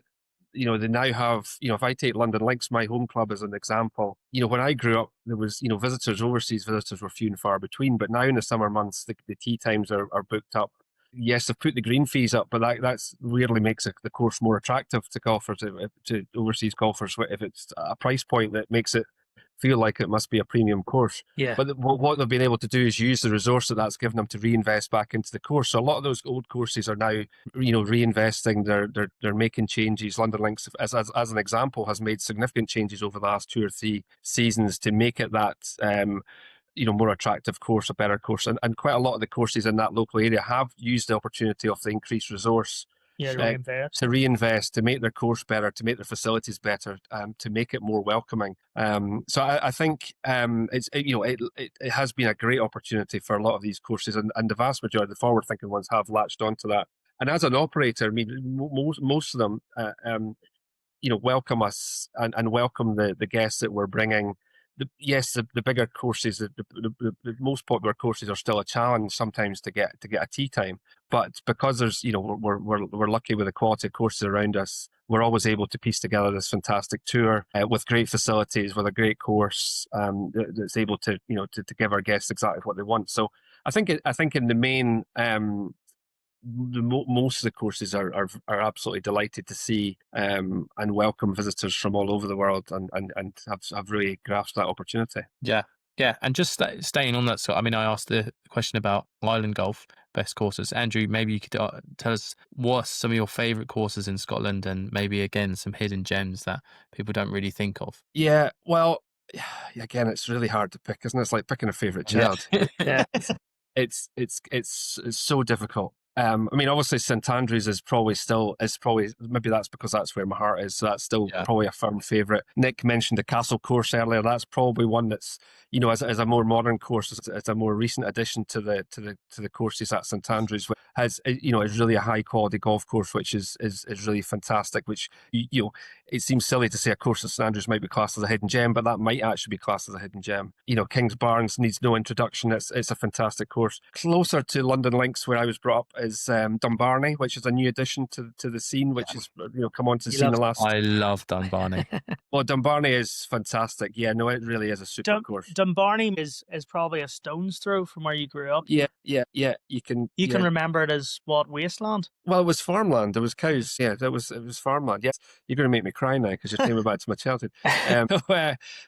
they now have, if I take London Links, my home club, as an example, when I grew up, there was, overseas visitors were few and far between, but now in the summer months, the tee times are booked up. Yes, they've put the green fees up, but that's weirdly makes the course more attractive to golfers, to overseas golfers, if it's a price point that makes it feel like it must be a premium course. Yeah. But what they've been able to do is use the resource that's given them to reinvest back into the course. So a lot of those old courses are now, reinvesting. They're making changes. London Links, as an example, has made significant changes over the last 2 or 3 seasons to make it that more attractive course, a better course, and quite a lot of the courses in that local area have used the opportunity of the increased resource. To reinvest, to make their course better, to make their facilities better, to make it more welcoming. So I think it has been a great opportunity for a lot of these courses, and the vast majority of the forward-thinking ones have latched onto that. And as an operator, I mean, most of them, welcome us and welcome the guests that we're bringing. The bigger courses, the most popular courses are still a challenge sometimes to get a tee time. But because there's, we're lucky with the quality of courses around us, we're always able to piece together this fantastic tour with great facilities, with a great course that's able to, to give our guests exactly what they want. So I think in the main, most of the courses are absolutely delighted to see and welcome visitors from all over the world, and have really grasped that opportunity. Yeah, and just staying on that. So, I mean, I asked the question about island golf best courses. Andrew, maybe you could tell us what some of your favourite courses in Scotland, and maybe again some hidden gems that people don't really think of. Yeah, well, again, it's really hard to pick, isn't it? It's like picking a favourite child. Yeah. It's so difficult. I mean, obviously St Andrews is probably maybe that's because that's where my heart is. So that's still probably a firm favourite. Nick mentioned the Castle course earlier. That's probably one that's, as a more modern course, as a more recent addition to the courses at St Andrews, has is really a high quality golf course, which is really fantastic. Which it seems silly to say a course at St Andrews might be classed as a hidden gem, but that might actually be classed as a hidden gem. Kings Barnes needs no introduction. It's a fantastic course. Closer to London Links, where I was brought up, is Dumbarnie, which is a new addition to the scene, which is come onto the You scene the love- last. I love Dunbarney. Well, Dumbarnie is fantastic. Yeah, no, it really is a super course. Dumbarnie is probably a stone's throw from where you grew up. Yeah. You can remember it as what, wasteland? Well, it was farmland. There was cows. Yeah, it was farmland. Yes, you're going to make me cry now because you're taking me back to my childhood.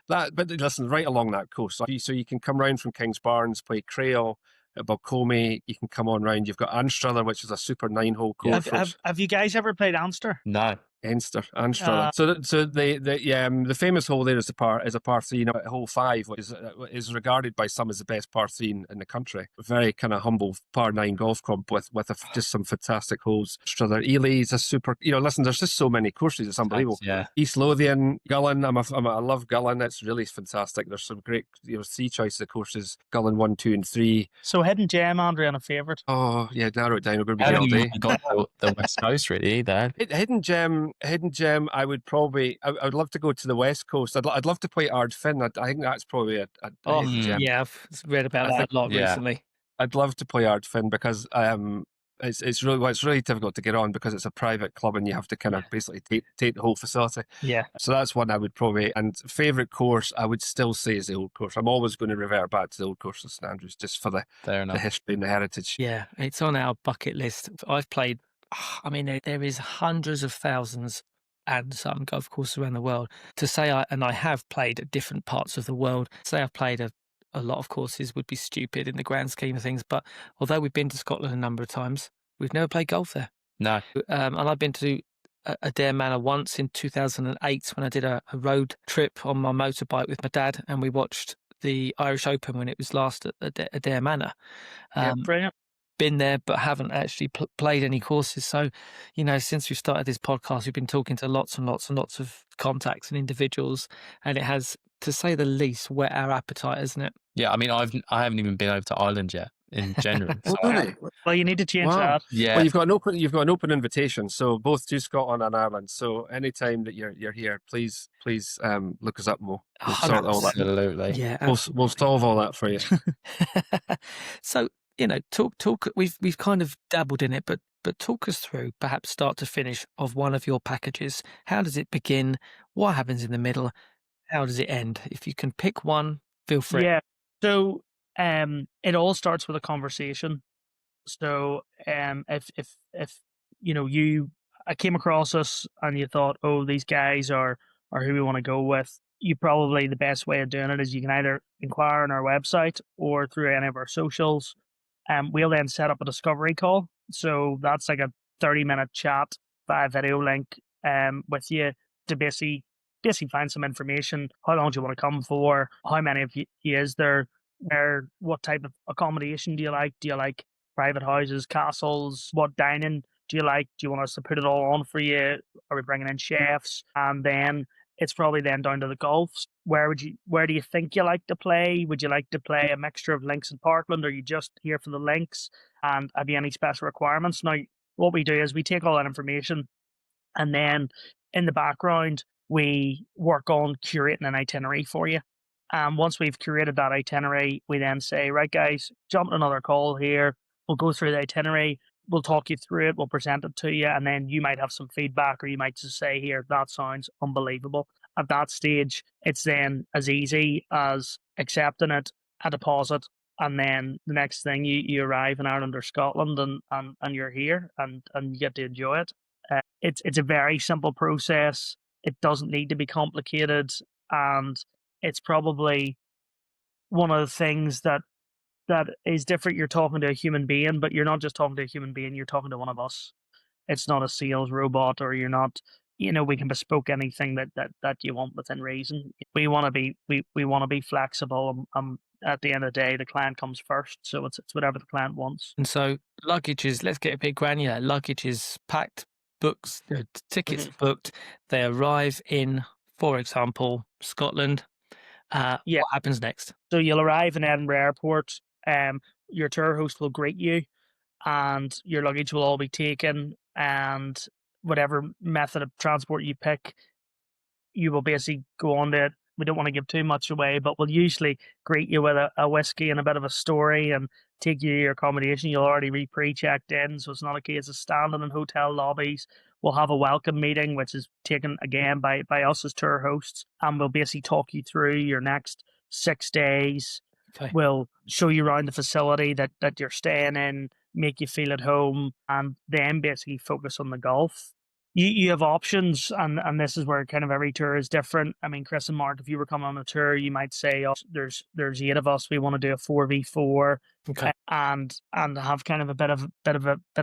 But listen, right along that coast, so you can come round from Kings Barnes, play Crail, at Balcomie. You can come on round. You've got Anstruther, which is a super 9-hole course. Have you guys ever played Anster? No. Anstruther. So the famous hole there is a par 3, hole 5, which is regarded by some as the best par 3 in the country. A very kind of humble par 9 golf club with just some fantastic holes. Anstruther, Ely is a super. Listen, there's just so many courses. It's unbelievable. Yeah. East Lothian, Gullen. I love Gullen. It's really fantastic. There's some great 3 choices of courses. Gullen 1, 2, and 3. So Hidden Gem, Andrea, on a favourite. Oh yeah, narrow it down. We're going to be I here all haven't day. even got the West Coast really either. Hidden Gem. I would probably. I would love to go to the West Coast. I'd love to play Ardfin. I think that's probably a Hidden Gem. Yeah, I've read about that a lot recently. I'd love to play Ardfin because it's really difficult to get on because it's a private club and you have to kind of basically take the whole facility. Yeah. So that's one I would probably. And favourite course I would still say is the Old Course. I'm always going to revert back to the Old Course of St Andrews just for the history and the heritage. Yeah, it's on our bucket list. I've played. I mean, there is hundreds of thousands and some golf courses around the world. To say I have played at different parts of the world. Say I've played a lot of courses would be stupid in the grand scheme of things. But although we've been to Scotland a number of times, we've never played golf there. No. And I've been to Adair Manor once in 2008 when I did a road trip on my motorbike with my dad, and we watched the Irish Open when it was last at Adair Manor. Brilliant. Been there, but haven't actually played any courses. So, since we started this podcast, we've been talking to lots and lots and lots of contacts and individuals, and it has, to say the least, whet our appetite, isn't it? Yeah, I mean, I haven't even been over to Ireland yet in January. So Really? Well, you need to change that. yeah, Well, you've got an open invitation, so both to Scotland and Ireland. So anytime that you're here, please look us up, Mo. We'll sort all that. absolutely. Yeah, We'll solve all that for you. So, talk. We've kind of dabbled in it, but talk us through, perhaps start to finish, of one of your packages. How does it begin? What happens in the middle? How does it end? If you can pick one, feel free. Yeah. So it all starts with a conversation. So if I came across us and you thought, oh, these guys are who we want to go with, the best way of doing it is you can either inquire on our website or through any of our socials. We'll then set up a discovery call. So that's like a 30-minute chat via video link with you to basically find some information. How long do you want to come for? How many of you is there? What type of accommodation do you like? Do you like private houses, castles? What dining do you like? Do you want us to put it all on for you? Are we bringing in chefs? And then it's probably then down to the golfs. Where do you think you like to play? Would you like to play a mixture of links and Parkland? Or are you just here for the links? And have you any special requirements? Now, what we do is we take all that information, and then in the background, we work on curating an itinerary for you. Once we've curated that itinerary, we then say, right, guys, jump on another call here. We'll go through the itinerary. We'll talk you through it. We'll present it to you. And then you might have some feedback, or you might just say, here, that sounds unbelievable. At that stage, it's then as easy as accepting it, a deposit, and then the next thing you arrive in Ireland or Scotland and you're here and you get to enjoy it. It's a very simple process. It doesn't need to be complicated, and it's probably one of the things that is different. You're talking to a human being, but you're not just talking to a human being, you're talking to one of us. It's not a sales robot, or you're not, we can bespoke anything that you want within reason. We want to be flexible. At the end of the day, the client comes first, so it's whatever the client wants. And so luggage is, let's get a bit granular. Luggage is packed, books, tickets booked. They arrive in, for example, Scotland. What happens next? So you'll arrive in Edinburgh Airport. Your tour host will greet you, and your luggage will all be taken. And whatever method of transport you pick, you will basically go on to it. We don't want to give too much away, but we'll usually greet you with a whiskey and a bit of a story, and take you to your accommodation. You'll already be pre-checked in, so it's not a case of standing in hotel lobbies. We'll have a welcome meeting, which is taken again by us as tour hosts, and we'll basically talk you through your next 6 days. Okay. We'll show you around the facility that you're staying in, make you feel at home, and then basically focus on the golf. You have options, and this is where kind of every tour is different. I mean, Chris and Mark, if you were coming on a tour, you might say, "Oh, there's 8 of us. We want to do a 4v4, Okay. and have kind of a bit of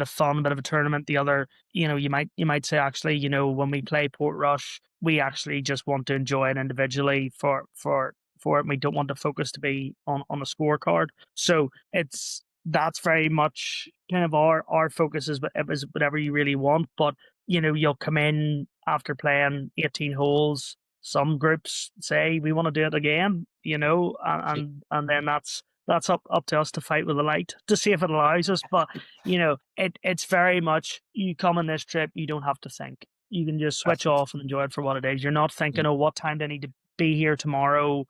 fun, a bit of a tournament." The other, you might say, actually, when we play Portrush, we actually just want to enjoy it individually for it. And we don't want the focus to be on a scorecard. So that's very much kind of our focus is whatever you really want. But you'll come in after playing 18 holes. Some groups say we want to do it again, and then that's up to us to fight with the light to see if it allows us. But it's very much, you come on this trip, you don't have to think. You can just switch off and enjoy it for what it is. You're not thinking, oh, what time do I need to be here tomorrow?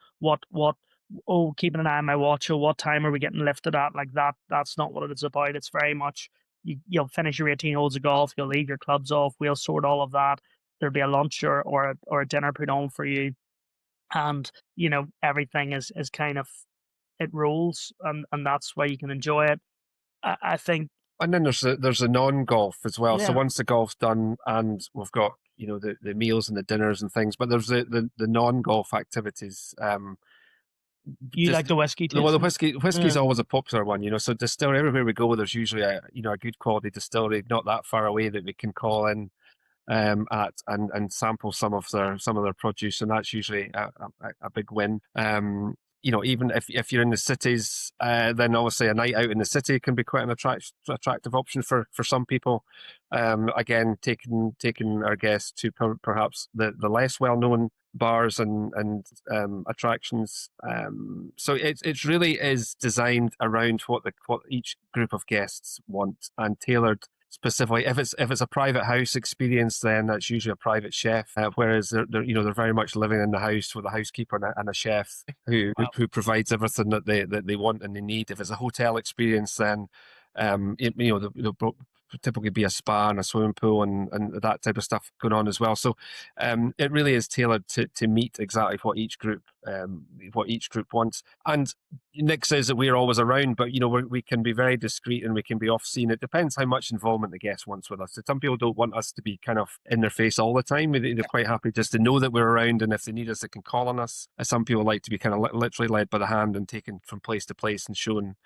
Keeping an eye on my watch. Oh, what time are we getting lifted at? Like that. That's not what it's about. It's very much, you'll finish your 18 holes of golf. You'll leave your clubs off. We'll sort all of that. There'll be a lunch or a dinner put on for you, and everything is kind of, it rolls, and that's why you can enjoy it. I think. And then there's a non-golf as well. Yeah. So once the golf's done and we've got the meals and the dinners and things, but there's the non-golf activities. You like the whiskey too? Well, the whiskey's always a popular one, So distillery, everywhere we go, there's usually a good quality distillery not that far away that we can call in at and sample some of their produce, and that's usually a big win. Even if you're in the cities, then obviously a night out in the city can be quite an attractive option for some people. Again, taking our guests to perhaps the less well known bars and attractions. So it really is designed around what each group of guests want and tailored specifically. If it's a private house experience, then that's usually a private chef. Whereas they're very much living in the house with a housekeeper and a chef who provides everything that they want and they need. If it's a hotel experience, then there'll typically be a spa and a swimming pool and that type of stuff going on as well. So it really is tailored to meet exactly what each group wants. And Nick says that we're always around, but we can be very discreet and we can be off scene. It depends how much involvement the guest wants with us. So some people don't want us to be kind of in their face all the time. They're quite happy just to know that we're around, and if they need us, they can call on us. Some people like to be kind of literally led by the hand and taken from place to place and shown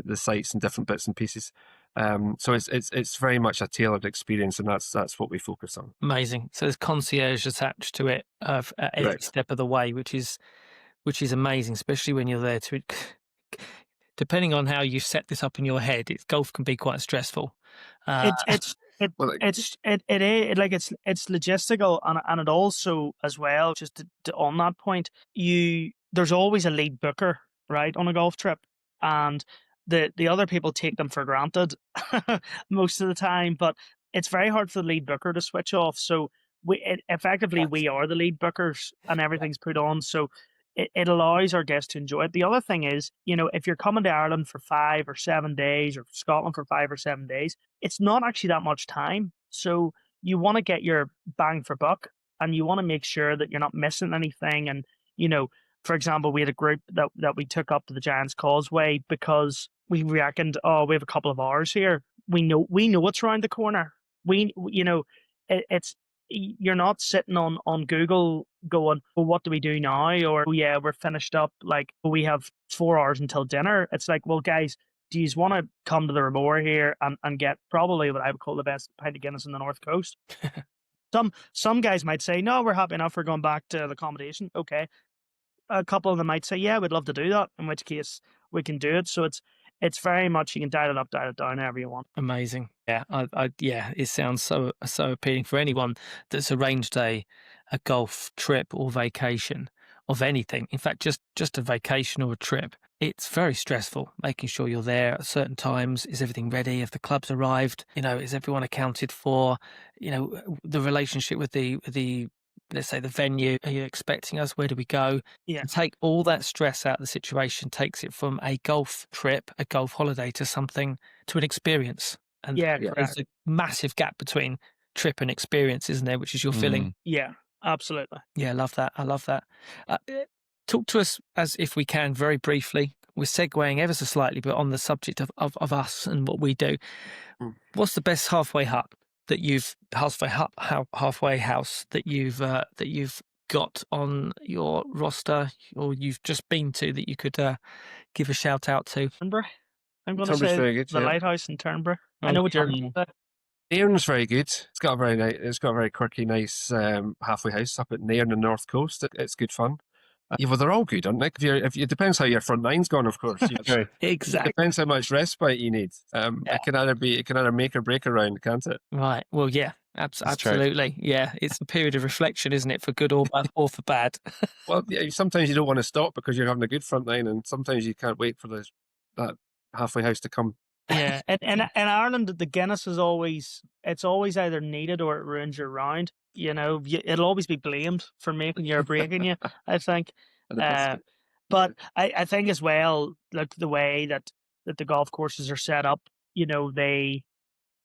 the sights and different bits and pieces. So it's very much a tailored experience, and that's what we focus on. Amazing. So there's concierge attached to it at every step of the way, which is amazing, especially when you're there to. Depending on how you set this up in your head, golf can be quite stressful. It's logistical, and it also as well. Just on that point, there's always a lead booker, right, on a golf trip, and the other people take them for granted most of the time. But it's very hard for the lead booker to switch off. So we are the lead bookers, and everything's put on. So it allows our guests to enjoy it. The other thing is, if you're coming to Ireland for 5 or 7 days, or Scotland for 5 or 7 days, it's not actually that much time. So you want to get your bang for buck, and you want to make sure that you're not missing anything. And, for example, we had a group that we took up to the Giant's Causeway because we reckoned, we have a couple of hours here. We know it's around the corner. It's you're not sitting on Google going, well, what do we do now? Or, oh yeah, we're finished up. Like, we have 4 hours until dinner. It's like, well, guys, do you want to come to the Ramore here and get probably what I would call the best pint of Guinness in the North Coast? Some guys might say, no, we're happy enough. We're going back to the accommodation. Okay. A couple of them might say, yeah, we'd love to do that, in which case we can do it. So it's very much, you can dial it up, dial it down, however you want. Amazing. Yeah, it sounds so appealing for anyone that's arranged a golf trip or vacation of anything. In fact, just a vacation or a trip. It's very stressful making sure you're there at certain times. Is everything ready? Have the clubs arrived? Is everyone accounted for? The relationship with the let's say the venue. Are you expecting us? Where do we go? Yeah. To take all that stress out of the situation takes it from a golf trip, a golf holiday, to an experience. And Yeah, Yeah. correct. there's a massive gap between trip and experience, isn't there? Which is your feeling. Yeah, absolutely. Yeah, I love that. I love that. Talk to us, as if we can, very briefly. We're segueing ever so slightly, but on the subject of us and what we do. Mm. What's the best halfway house that you've got on your roster, or you've just been to, that you could give a shout out to? Turnberry. I'm going to Turnberry's say very good, the yeah. Lighthouse in Turnberry. I know what you're going to say. Nairn's very good. It's got a very nice, it's got a very quirky, nice halfway house up at Nairn on the north coast. It's good fun. Yeah, well, they're all good, aren't they? It depends how your front nine's gone, of course. It Exactly. depends how much respite you need. It can either make or break a round, can't it? Right. Well, yeah, true. absolutely. Yeah, it's a period of reflection, isn't it, for good or for bad? Well, yeah, sometimes you don't want to stop because you're having a good front nine, and sometimes you can't wait for that halfway house to come. Yeah, and in Ireland, the Guinness is always either needed or it ruins your round. You know, it'll always be blamed for making you or breaking you, I think. But I think as well, like the way that the golf courses are set up, you know, the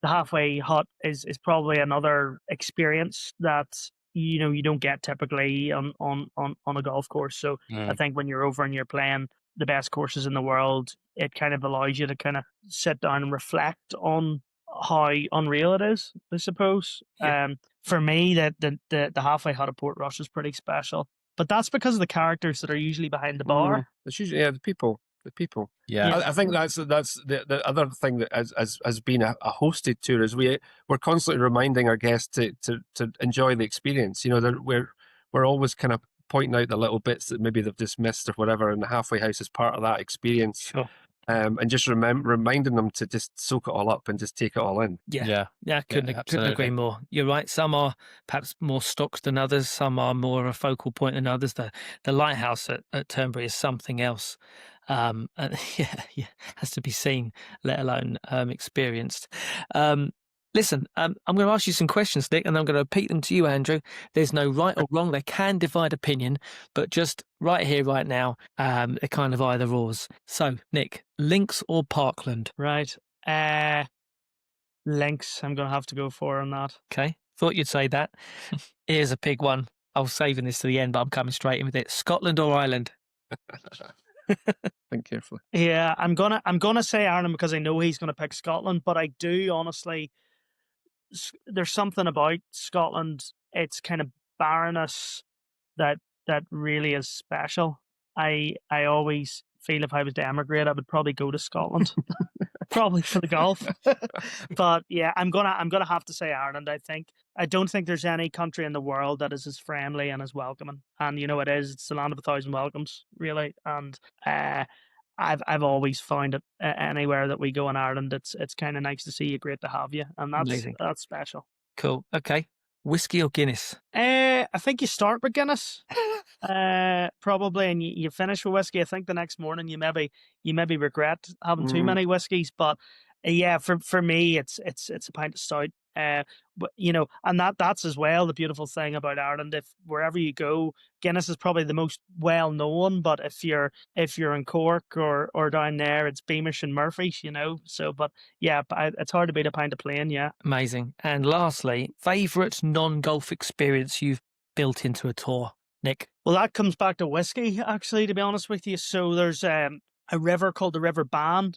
halfway hut is probably another experience that you don't get typically on a golf course. So I think when you're over and you're playing the best courses in the world, it kind of allows you to kind of sit down and reflect on how unreal it is, I suppose. Yeah. For me, the halfway hut at Portrush is pretty special, but that's because of the characters that are usually behind the bar. It's usually the people. Yeah. I think that's the other thing that has been a hosted tour is we're constantly reminding our guests to enjoy the experience. You know, we're always kind of pointing out the little bits that maybe they've just missed or whatever, and the halfway house is part of that experience. Sure. And just reminding them to just soak it all up and just take it all in. Yeah. Couldn't absolutely. agree more. You're right. Some are perhaps more stocks than others. Some are more a focal point than others. The lighthouse at Turnberry is something else. And yeah, has to be seen, let alone experienced. Listen, I'm going to ask you some questions, Nick, and I'm going to repeat them to you, Andrew. There's no right or wrong. They can divide opinion, but just right here, right now, they're kind of either ors. So, Nick, links or parkland? Right. Links, I'm going to have to go for on that. Okay, thought you'd say that. Here's a big one. I was saving this to the end, but I'm coming straight in with it. Scotland or Ireland? Think carefully. Yeah, I'm gonna say Ireland because I know he's gonna pick Scotland, but I do honestly. There's something about Scotland. It's kind of barrenness that really is special. I always feel if I was to emigrate, I would probably go to Scotland, probably for the golf. But yeah, I'm gonna have to say Ireland. I don't think there's any country in the world that is as friendly and as welcoming. And you know it is. It's the land of 1,000 welcomes, really. And I've always found it anywhere that we go in Ireland. It's kind of nice to see you, great to have you, and that's special. Cool. Okay. Whiskey or Guinness? I think you start with Guinness, probably, and you finish with whiskey. I think the next morning you maybe regret having too many whiskeys, but yeah, for me it's a pint of stout. But you know, and that's as well the beautiful thing about Ireland. If wherever you go, Guinness is probably the most well known. But if you're in Cork or down there, it's Beamish and Murphy's. You know, so but yeah, it's hard to beat a pint of plain. Yeah, amazing. And lastly, favourite non-golf experience you've built into a tour, Nick? Well, that comes back to whiskey, actually, to be honest with you. So there's a river called the River Bann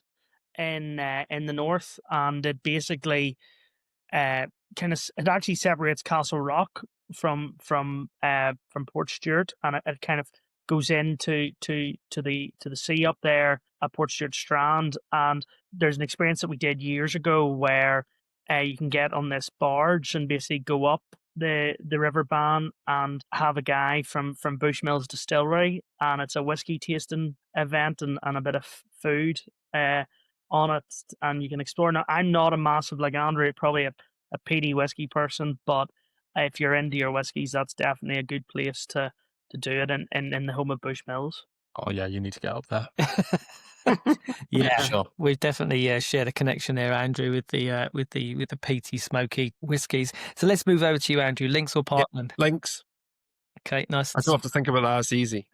in the north, and it basically it actually separates Castle Rock from Port Stewart, and it kind of goes into the sea up there at Port Stewart Strand. And there's an experience that we did years ago where you can get on this barge and basically go up the River Bann and have a guy from Bushmills Distillery, and it's a whiskey tasting event and a bit of food on it, and you can explore. Now, I'm not a massive, like Andrew, probably a peaty whiskey person, but if you're into your whiskies, that's definitely a good place to do it in the home of Bushmills. Oh yeah, you need to get up there. Yeah, sure. We've definitely shared a connection there, Andrew, with the peaty, smoky whiskies. So let's move over to you, Andrew. Links or Parkland? Links. Okay, nice. I don't have to think about that. It's easy.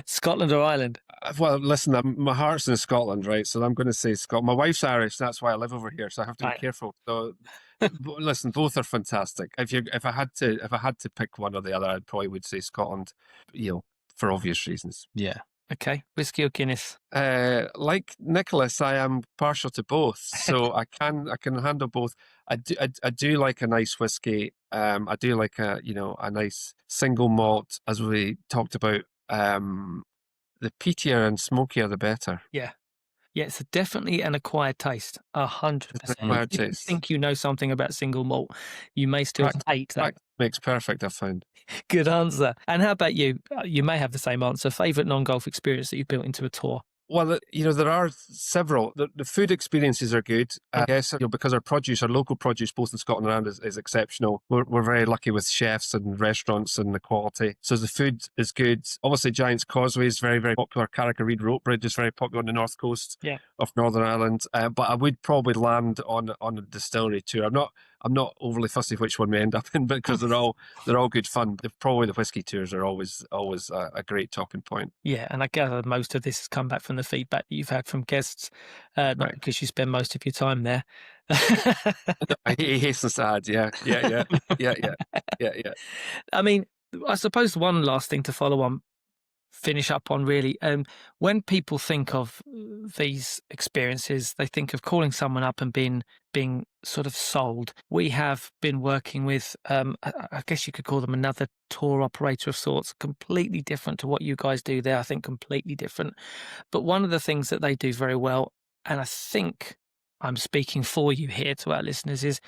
Scotland or Ireland? Well, listen, my heart's in Scotland, right? So I'm going to say Scotland. My wife's Irish, that's why I live over here. So I have to be Right. careful. So, listen, both are fantastic. If I had to pick one or the other, I probably would say Scotland. For obvious reasons. Yeah. Okay, whiskey or Guinness? Like Nicholas, I am partial to both, so I can handle both. I do like a nice whiskey. I do like a nice single malt, as we talked about. The peatier and smokier, the better. Yeah, it's definitely an acquired taste. 100%. Acquired If you taste. think you know something about single malt, you may still hate that. Fact makes perfect, I've found. Good answer. And how about you? You may have the same answer. Favorite non-golf experience that you've built into a tour? Well, there are several. The food experiences are good. I guess because our local produce, both in Scotland and Ireland, is exceptional. We're very lucky with chefs and restaurants and the quality. So the food is good. Obviously, Giant's Causeway is very, very popular. Carrick-a-Reid Rope Bridge is very popular on the north coast of Northern Ireland. But I would probably land on a distillery tour. I'm not overly fussy which one we end up in, because they're all good fun. Probably the whiskey tours are always a great topping point. Yeah, and I gather most of this has come back from the feedback that you've had from guests, not because you spend most of your time there. He hastens to add, yeah. I mean, I suppose one last thing to finish up on really. When people think of these experiences, they think of calling someone up and being sort of sold. We have been working with, I guess you could call them another tour operator of sorts, completely different to what you guys do there. I think completely different. But one of the things that they do very well, and I think I'm speaking for you here to our listeners, is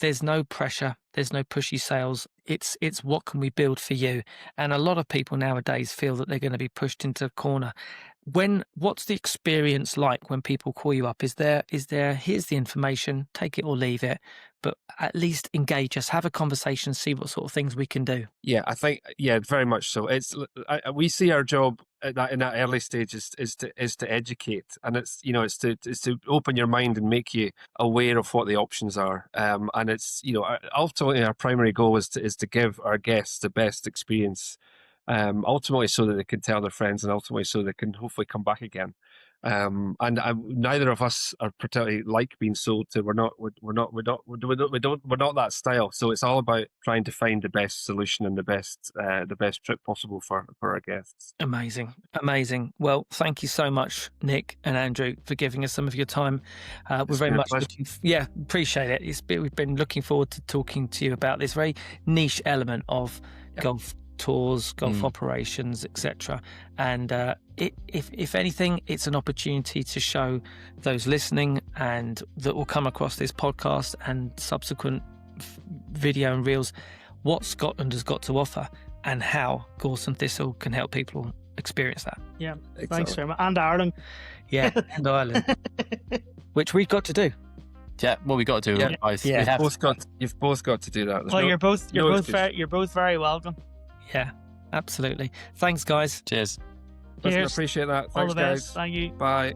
there's no pressure, there's no pushy sales. It's what can we build for you? And a lot of people nowadays feel that they're going to be pushed into a corner. What's the experience like when people call you up? Is there here's the information, take it or leave it, but at least engage us, have a conversation, see what sort of things we can do? Yeah, I think very much so. We see our job in that early stage is to educate, and it's to open your mind and make you aware of what the options are. And it's ultimately our primary goal is to give our guests the best experience. Ultimately, so that they can tell their friends, and ultimately so they can hopefully come back again. And neither of us are particularly like being sold to. We're not that style. So it's all about trying to find the best solution and the best trip possible for our guests. Amazing. Well, thank you so much, Nick and Andrew, for giving us some of your time. We're very much appreciate it. We've been looking forward to talking to you about this very niche element of golf tours, golf operations, etc. And if anything, it's an opportunity to show those listening and that will come across this podcast and subsequent video and reels what Scotland has got to offer and how Gorse Thistle can help people experience that. Yeah, thanks very much. And Ireland. Yeah, and Ireland, which we've got to do. Yeah, well, we got to do. Yeah, you've both got to do that. Well, you're both very welcome. Yeah, absolutely. Thanks, guys. Cheers. Listen, I appreciate that. Thanks, All the best. guys. Thank you. Bye.